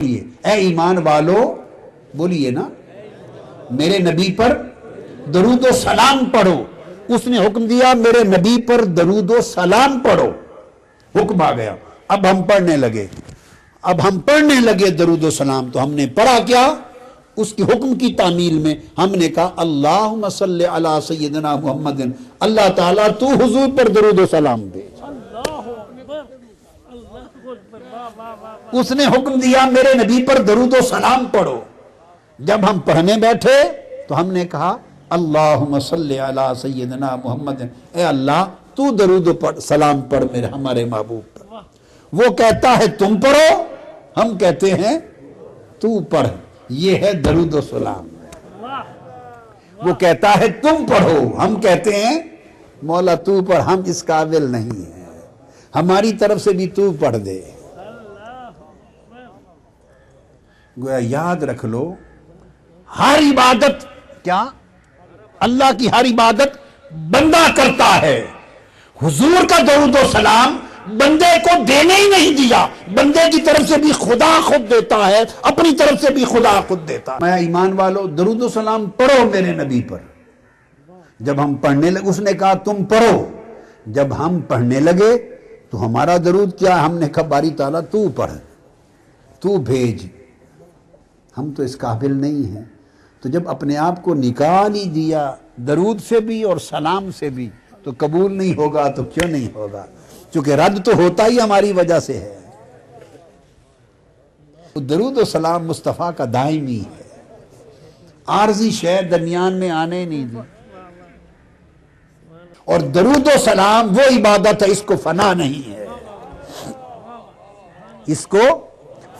اے ایمان والو بولیے نا میرے نبی پر درود و سلام پڑھو. اس نے حکم دیا میرے نبی پر درود و سلام پڑھو. حکم آ گیا. اب ہم پڑھنے لگے درود و سلام. تو ہم نے پڑھا کیا؟ اس کی حکم کی تعمیل میں ہم نے کہا اللہم صلی علی سیدنا محمد، اللہ تعالیٰ تو حضور پر درود و سلام دے. اس نے حکم دیا میرے نبی پر درود و سلام پڑھو. جب ہم پڑھنے بیٹھے تو ہم نے کہا اللہم صلی علی سیدنا محمد، اے اللہ تو درود و سلام پڑھ میرے ہمارے محبوب پر. وہ کہتا ہے تم پڑھو، ہم کہتے ہیں تو پڑھ. یہ ہے درود و سلام. وہ کہتا ہے تم پڑھو، ہم کہتے ہیں مولا تو پڑھ، ہم اس قابل نہیں ہیں، ہماری طرف سے بھی تو پڑھ دے. گویا یاد رکھ لو ہر عبادت کیا اللہ کی ہر عبادت بندہ کرتا ہے. حضور کا درود و سلام بندے کو دینے ہی نہیں دیا، بندے کی طرف سے بھی خدا خود دیتا ہے، اپنی طرف سے بھی خدا خود دیتا ہے. میں ایمان والو درود و سلام پڑھو میرے نبی پر. جب ہم پڑھنے لگے اس نے کہا تم پڑھو. جب ہم پڑھنے لگے تو ہمارا درود کیا؟ ہم نے کہا باری تعالیٰ تو پڑھ، تو بھیج، ہم تو اس قابل نہیں ہیں. تو جب اپنے آپ کو نکال ہی دیا درود سے بھی اور سلام سے بھی تو قبول نہیں ہوگا تو کیوں نہیں ہوگا؟ چونکہ رد تو ہوتا ہی ہماری وجہ سے ہے. درود و سلام مصطفیٰ کا دائمی ہے، عارضی شے درمیان میں آنے نہیں دی. اور درود و سلام وہ عبادت ہے، اس کو فنا نہیں ہے، اس کو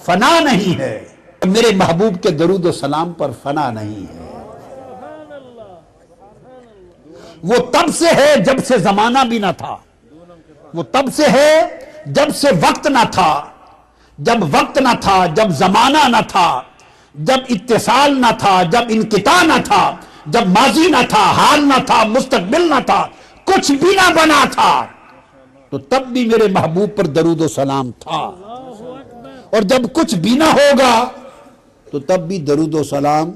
فنا نہیں ہے. میرے محبوب کے درود و سلام پر فنا نہیں ہے. وہ تب سے ہے جب سے زمانہ بھی نہ تھا، وہ تب سے ہے جب سے وقت نہ تھا. جب وقت نہ تھا، جب زمانہ نہ تھا، جب اتصال نہ تھا، جب انقطاع نہ تھا، جب ماضی نہ تھا، حال نہ تھا، مستقبل نہ تھا، کچھ بھی نہ بنا تھا، تو تب بھی میرے محبوب پر درود و سلام تھا. اور جب کچھ بھی نہ ہوگا تو تب بھی درود و سلام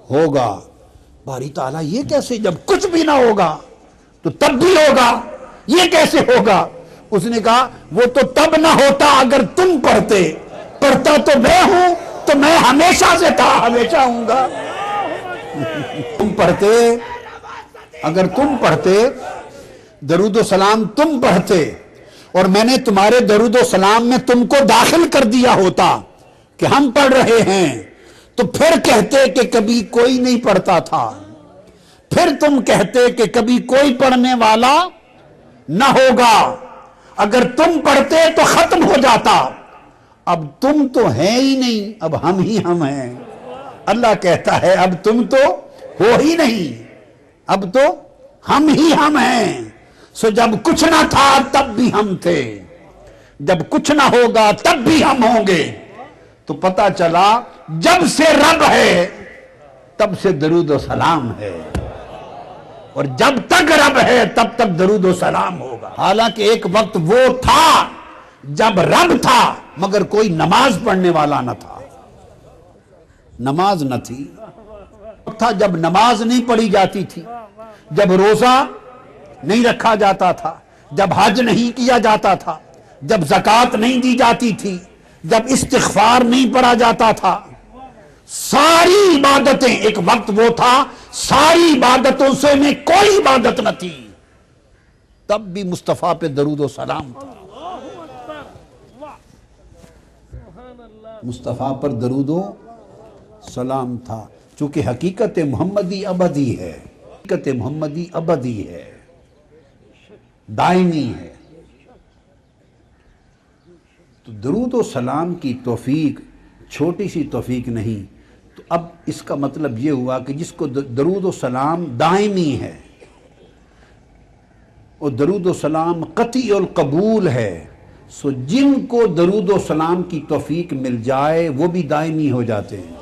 ہوگا. باری تعالیٰ یہ کیسے؟ جب کچھ بھی نہ ہوگا تو تب بھی ہوگا، یہ کیسے ہوگا؟ اس نے کہا وہ تو تب نہ ہوتا اگر تم پڑھتے، پڑھتا تو میں ہوں، تو میں ہمیشہ سے تھا، ہمیشہ ہوں گا. تم پڑھتے، اگر تم پڑھتے درود و سلام تم پڑھتے اور میں نے تمہارے درود و سلام میں تم کو داخل کر دیا ہوتا کہ ہم پڑھ رہے ہیں، تو پھر کہتے کہ کبھی کوئی نہیں پڑھتا تھا، پھر تم کہتے کہ کبھی کوئی پڑھنے والا نہ ہوگا. اگر تم پڑھتے تو ختم ہو جاتا. اب تم تو ہیں ہی نہیں، اب ہم ہی ہم ہیں. اللہ کہتا ہے اب تم تو ہو ہی نہیں، اب تو ہم ہی ہم ہیں. سو جب کچھ نہ تھا تب بھی ہم تھے، جب کچھ نہ ہوگا تب بھی ہم ہوں گے. تو پتہ چلا جب سے رب ہے تب سے درود و سلام ہے، اور جب تک رب ہے تب تک درود و سلام ہوگا. حالانکہ ایک وقت وہ تھا جب رب تھا مگر کوئی نماز پڑھنے والا نہ تھا، نماز نہ تھی. تھا جب نماز نہیں پڑھی جاتی تھی، جب روزہ نہیں رکھا جاتا تھا، جب حج نہیں کیا جاتا تھا، جب زکوٰۃ نہیں دی جاتی تھی، جب استغفار نہیں پڑھا جاتا تھا. ساری عبادتیں، ایک وقت وہ تھا ساری عبادتوں سے میں کوئی عبادت نہ تھی، تب بھی مصطفیٰ پہ درود و سلام تھا. مصطفیٰ پر درود و سلام تھا. چونکہ حقیقت محمدی ابدی ہے، حقیقت محمدی ابدی ہے، دائمی ہے. تو درود و سلام کی توفیق چھوٹی سی توفیق نہیں. تو اب اس کا مطلب یہ ہوا کہ جس کو درود و سلام دائمی ہے اور درود و سلام قطعی القبول ہے، سو جن کو درود و سلام کی توفیق مل جائے وہ بھی دائمی ہو جاتے ہیں.